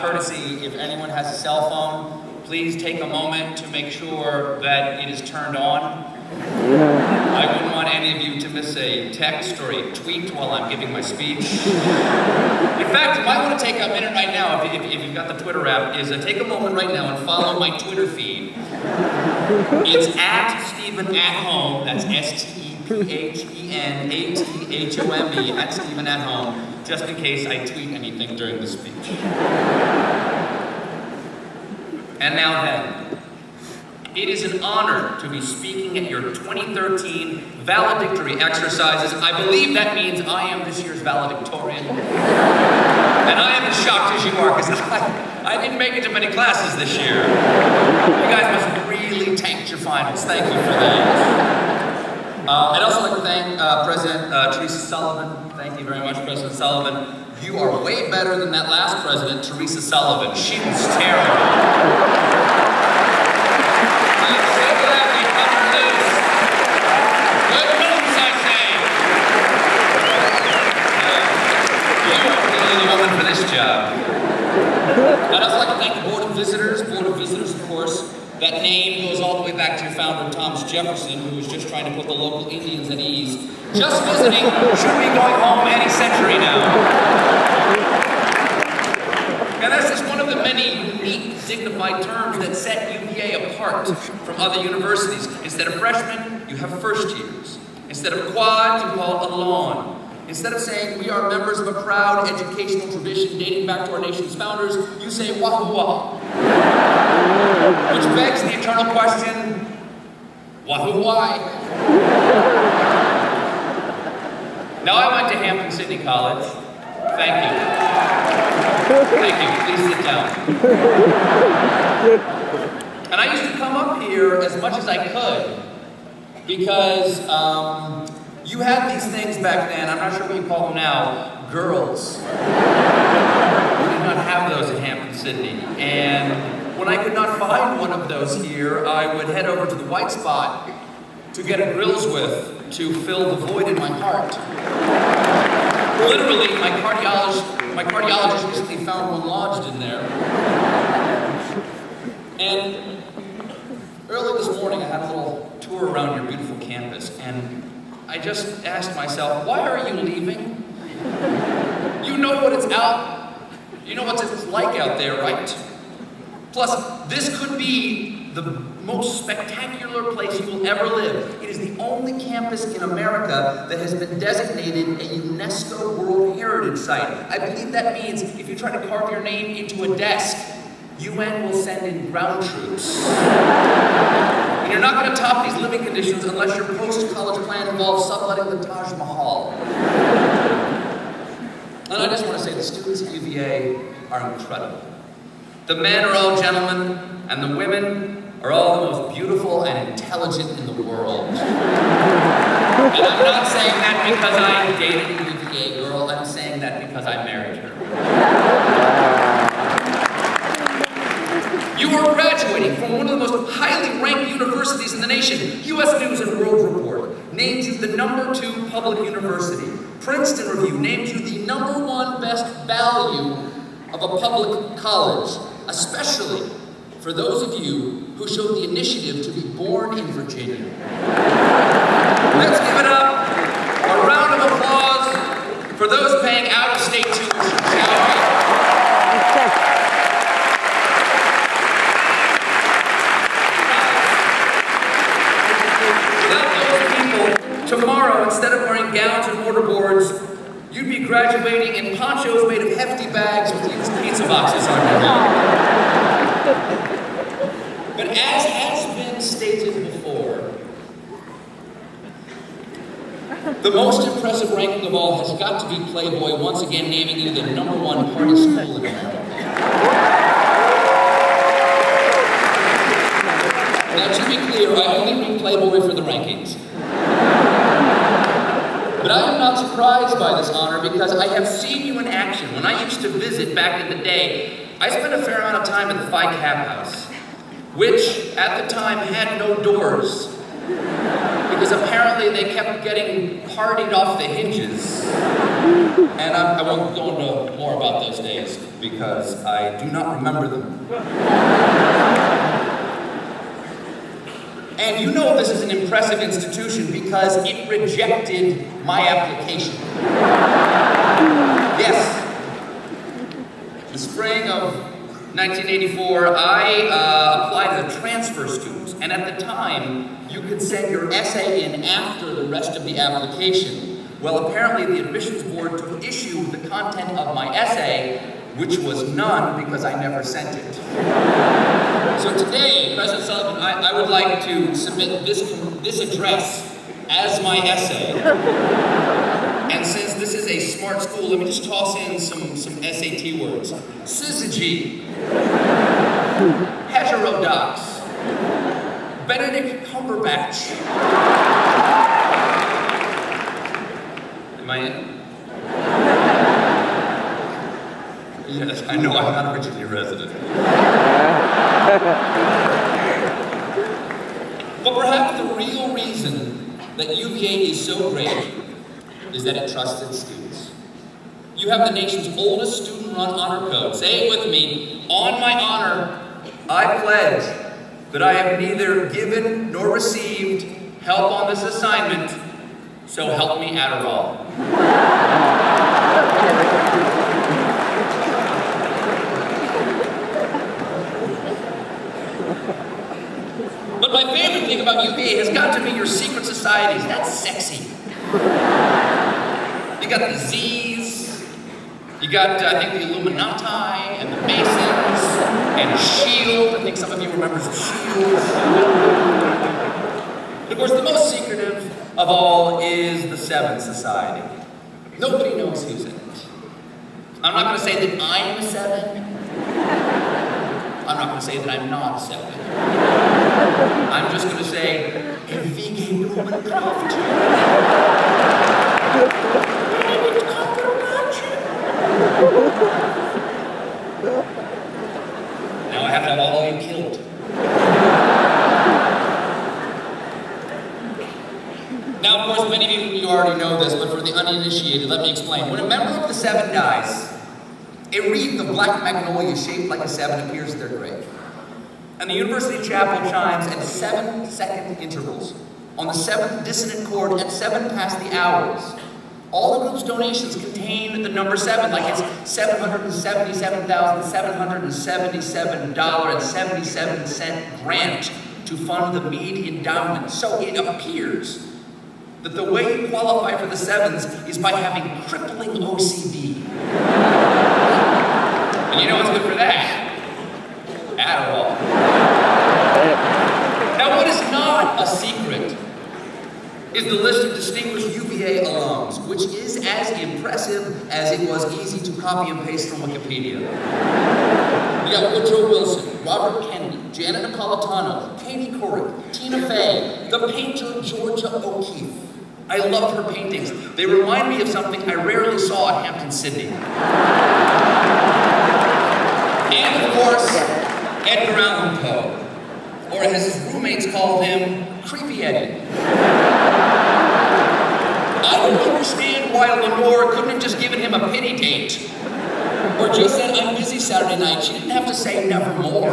Courtesy, if anyone has a cell phone, please take a moment to make sure that it is turned on. I wouldn't want any of you to miss a text or a tweet while I'm giving my speech. In fact, you might want to take a minute right now, if you've got the Twitter app, take a moment right now and follow my Twitter feed. It's at Stephen at Home, that's STEPHENATHOME, at Stephen at Home, just in case I tweet anything during the speech. And now then, it is an honor to be speaking at your 2013 valedictory exercises. I believe that means I am this year's valedictorian. And I am as shocked as you are, because I didn't make it to many classes this year. You guys must have really tanked your finals. Thank you for that. I'd also like to thank President Teresa Sullivan. Thank you very much, President Sullivan. You are way better than that last president, Teresa Sullivan. She was terrible. I'm so glad we cut her loose. Good news, I say. You are really the woman for this job. I'd also like to thank the Board of Visitors. Board of Visitors, of course, that name goes all the way back to your founder, Thomas Jefferson, who was just trying to put the local Indians at ease. Just visiting, should be going home any century now. And that's just one of the many unique, dignified terms that set UVA apart from other universities. Instead of freshmen, you have first years. Instead of quads, you call it a lawn. Instead of saying we are members of a proud educational tradition dating back to our nation's founders, you say wahoo wah. Which begs the eternal question, wahoo why? Now, I went to Hampton-Sydney College. Thank you. Thank you. Please sit down. And I used to come up here as much as I could because you had these things back then, I'm not sure what you call them now, girls. We did not have those at Hampton-Sydney. And when I could not find one of those here, I would head over to the White Spot to get a grills with to fill the void in my heart. Literally, my cardiologist recently found one lodged in there. And early this morning, I had a little tour around your beautiful campus, and I just asked myself, why are you leaving? You know what it's like out there, right? Plus, this could be the most spectacular place you will ever live. It is the only campus in America that has been designated a UNESCO World Heritage Site. I believe that means if you try to carve your name into a desk, UN will send in ground troops. And you're not going to top these living conditions unless your post-college plan involves subletting the Taj Mahal. And I just want to say the students at UVA are incredible. The men are all gentlemen, and the women are all the most beautiful and intelligent in the world. And I'm not saying that because I dated a UVA girl, I'm saying that because I married her. You are graduating from one of the most highly ranked universities in the nation. U.S. News and World Report named you the #2 public university. Princeton Review named you the #1 best value of a public college, especially for those of you who showed the initiative to be born in Virginia. Let's give it up, a round of applause for those paying out-of-state tuition, shall we? Without those people, tomorrow, instead of wearing gowns and mortarboards, you'd be graduating in ponchos made of hefty bags with used pizza boxes on your head. But as has been stated before, the most impressive ranking of all has got to be Playboy once again naming you the #1 party school in America. Now, to be clear, I only read Playboy for the rankings. But I am not surprised by this honor because I have seen you in action. When I used to visit back in the day, I spent a fair amount of time at the Phi Kappa House, which at the time had no doors. Because apparently they kept getting partied off the hinges. And I won't go into more about those days because I do not remember them. And you know this is an impressive institution because it rejected my application. Yes. The spring of 1984, I applied as a transfer student, and at the time, you could send your essay in after the rest of the application. Well, apparently the admissions board took issue with the content of my essay, which was none because I never sent it. So today, President Sullivan, I would like to submit this address as my essay. And since this is a smart school, let me just toss in some SAT words. Syzygy, heterodox, Benedict Cumberbatch. Am I in? Yes, I know I'm not originally a resident. But perhaps the real reason that UVA is so great is that it trusts its students. You have the nation's oldest student-run honor code. Say it with me. On my honor, I pledge that I have neither given nor received help on this assignment, so help me Adderall. But my favorite thing about UVA has got to be your secret societies. That's sexy. You got the Z's, you got, I think, the Illuminati, and the Masons, and S.H.I.E.L.D. I think some of you remember S.H.I.E.L.D. But of course, the most secretive of all is the Seven Society. Nobody knows who's in it. I'm not going to say that I'm a seven. I'm not going to say that I'm not a seven. I'm just going to say, Evige Blumenkraft. Now I have to have all of you killed. Now, of course, many of you already know this, but for the uninitiated, let me explain. When a member of the Seven dies, a wreath of black magnolia shaped like a seven appears at their grave. And the University Chapel chimes at 7-second intervals on the 7th dissonant chord at 7 past the hours. All the group's donations contain the number 7, like it's $777,777.77 grant to fund the Meade Endowment. So it appears that the way you qualify for the sevens is by having crippling OCD. And you know what's good for that? Adderall. Now, what is not a secret is the list of distinguished UVA alums, which is as impressive as it was easy to copy and paste from Wikipedia. We got Woodrow Wilson, Robert Kennedy, Janet Napolitano, Katie Couric, Tina Fey, the painter Georgia O'Keeffe. I loved her paintings. They remind me of something I rarely saw at Hampton, Sydney. And of course, Edgar Allan Poe, or as his roommates called him, Creepy Eddie. I don't understand why Lenore couldn't have just given him a pity date, or just said, I'm busy Saturday night. She didn't have to say nevermore.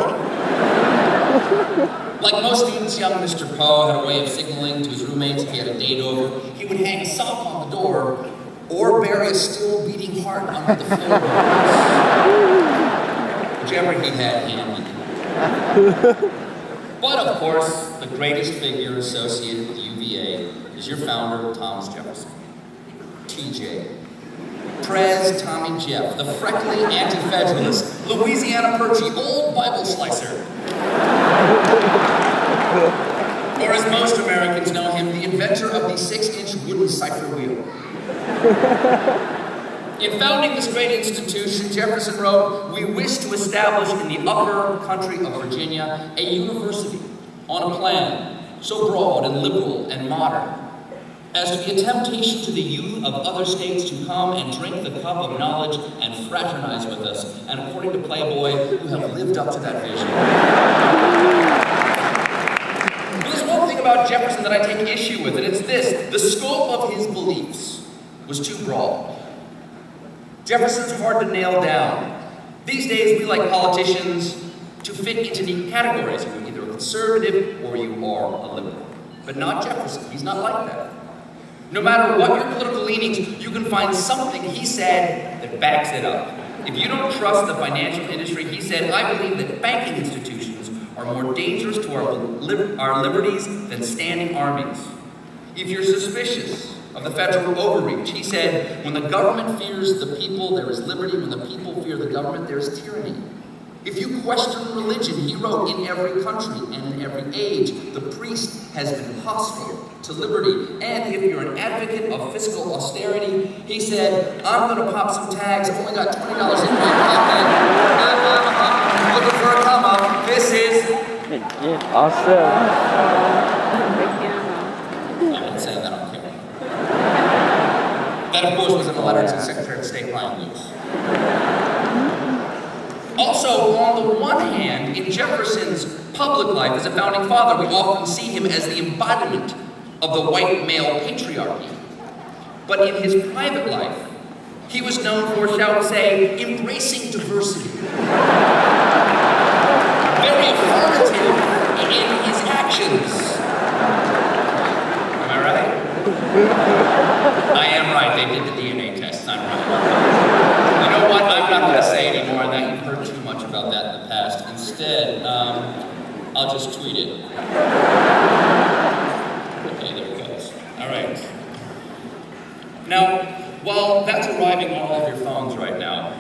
Like most students, young Mr. Poe had a way of signaling to his roommates if he had a date over. He would hang a sock on the door, or bury a still beating heart under the floorboards. Whichever he had handy. But of course, the greatest figure associated with UVA is your founder, Thomas Jefferson. TJ. Prez Tommy Jeff, the freckly anti-federalist, Louisiana Purchie, old Bible slicer. Or as most Americans know him, the inventor of the 6-inch wooden cipher wheel. In founding this great institution, Jefferson wrote, we wish to establish in the upper country of Virginia a university on a plan so broad and liberal and modern as to be a temptation to the youth of other states to come and drink the cup of knowledge and fraternize with us, and according to Playboy, who have lived up to that vision. There's one thing about Jefferson that I take issue with, and it's this: the scope of his beliefs was too broad. Jefferson's hard to nail down. These days, we like politicians to fit into neat categories. You're either a conservative or you are a liberal. But not Jefferson. He's not like that. No matter what your political leanings, you can find something he said that backs it up. If you don't trust the financial industry, he said, I believe that banking institutions are more dangerous to our liberties than standing armies. If you're suspicious of the federal overreach, he said, when the government fears the people, there is liberty. When the people fear the government, there is tyranny. If you question religion, he wrote, in every country and in every age, the priest has been hostile to liberty. And if you're an advocate of fiscal austerity, he said, I'm going to pop some tags. I've only got $20 in my pocket. I'm looking for a come up. This is... Awesome. I won't say that on camera. That, of course, was in a letter to Secretary of State Ryan Lewis. Also, on the one hand, in Jefferson's public life as a founding father, we often see him as the embodiment of the white male patriarchy. But in his private life, he was known for, shall we say, embracing diversity. Very affirmative in his actions. Am I right? I am right. They did the DNA test. I'm right. You know what? I'm not going to say anymore that you've heard too much about that in the past. Instead, I'll just tweet it. Okay, there it goes. All right. Now, while that's arriving on all of your phones right now,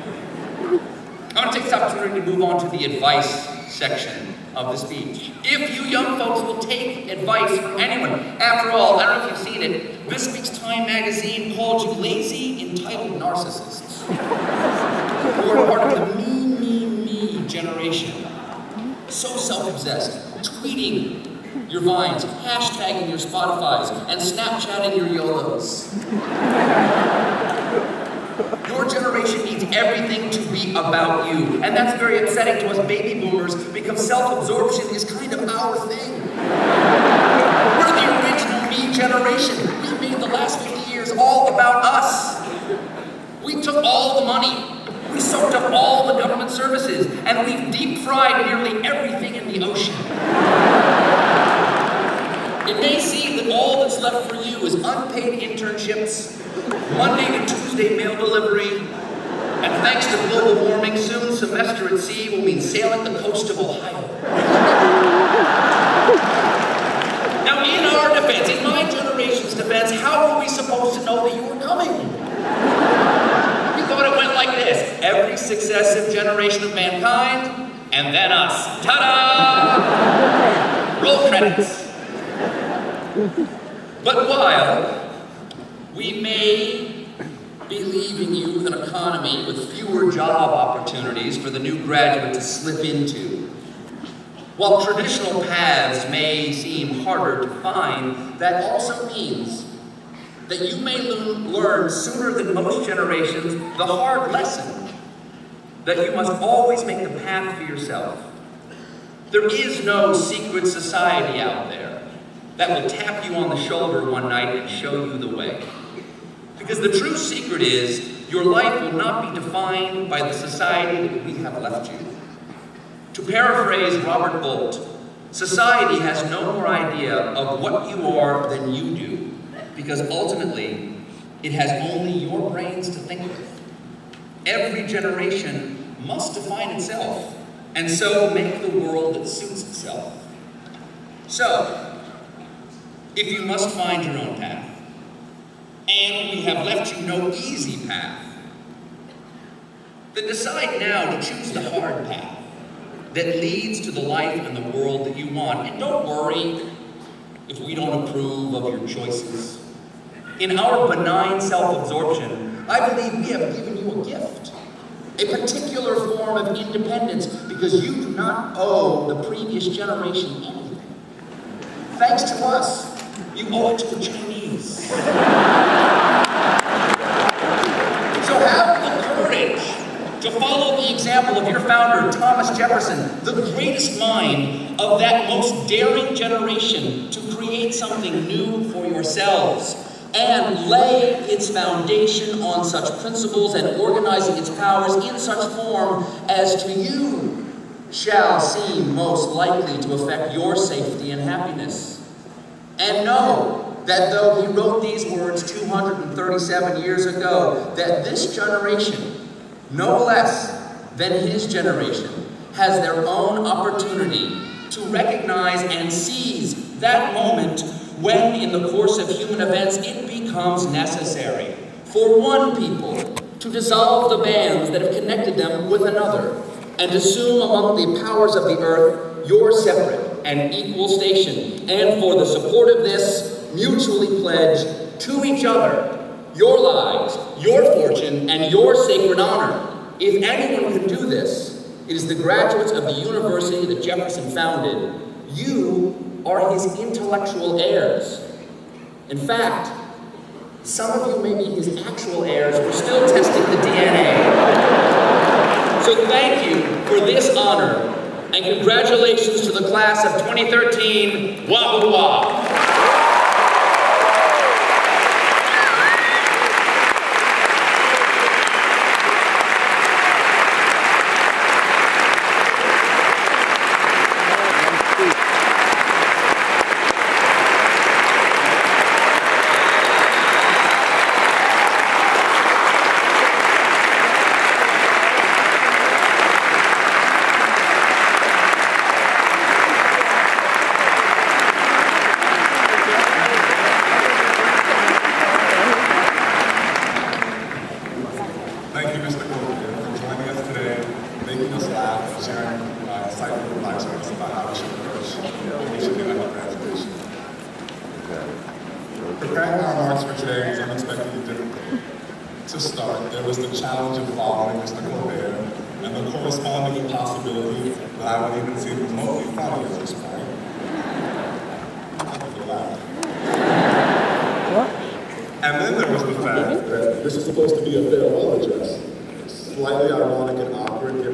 I want to take this opportunity to move on to the advice section of the speech. If you young folks will take advice from anyone, after all, I don't know if you've seen it, this week's Time magazine called you lazy, entitled narcissists. Who are part of the me generation. So self-obsessed, tweeting your Vines, hashtagging your Spotifys, and Snapchatting your YOLOs. Your generation needs everything to be about you, and that's very upsetting to us baby boomers because self-absorption is kind of our thing. We're the original me generation. We made the last 50 years all about us. We took all the money. We soaked up all the government services, and we've deep-fried nearly everything in the ocean. It may seem that all that's left for you is unpaid internships, Monday to Tuesday mail delivery, and thanks to global warming, soon semester at sea will mean sailing the coast of Ohio. Now, in our defense, in my generation's defense, how were we supposed to know that you were coming? Thought it went like this: every successive generation of mankind, and then us. Ta-da! Roll credits. But while we may be leaving you with an economy with fewer job opportunities for the new graduate to slip into, while traditional paths may seem harder to find, that also means that you may learn sooner than most generations the hard lesson that you must always make the path for yourself. There is no secret society out there that will tap you on the shoulder one night and show you the way. Because the true secret is your life will not be defined by the society that we have left you. To paraphrase Robert Bolt, society has no more idea of what you are than you do. Because ultimately, it has only your brains to think with. Every generation must define itself, and so make the world that suits itself. So, if you must find your own path, and we have left you no easy path, then decide now to choose the hard path that leads to the life and the world that you want. And don't worry if we don't approve of your choices. In our benign self-absorption, I believe we have given you a gift, a particular form of independence, because you do not owe the previous generation anything. Thanks to us, you owe it to the Chinese. So have the courage to follow the example of your founder, Thomas Jefferson, the greatest mind of that most daring generation to create create something new for yourselves and lay its foundation on such principles and organizing its powers in such form as to you shall seem most likely to affect your safety and happiness. And know that though he wrote these words 237 years ago, that this generation, no less than his generation, has their own opportunity to recognize and seize that moment when, in the course of human events, it becomes necessary for one people to dissolve the bands that have connected them with another, and assume among the powers of the earth your separate and equal station, and for the support of this, mutually pledge to each other your lives, your fortune, and your sacred honor. If anyone can do this, it is the graduates of the university that Jefferson founded. You are his intellectual heirs. In fact, some of you may be his actual heirs. We're still testing the DNA. So thank you for this honor, and congratulations to the class of 2013, Wahoo Wah! Thank you, Mr. Colbert, for joining us today, making us laugh, and sharing insightful advice with us about how we should approach what we should do at graduation. Preparing our remarks for today was unexpectedly difficult. To start, there was the challenge of following Mr. Colbert and the corresponding impossibility that I would even seem remotely funny at this point. And then there was the fact that this is supposed to be a farewell address. Slightly ironic and awkward given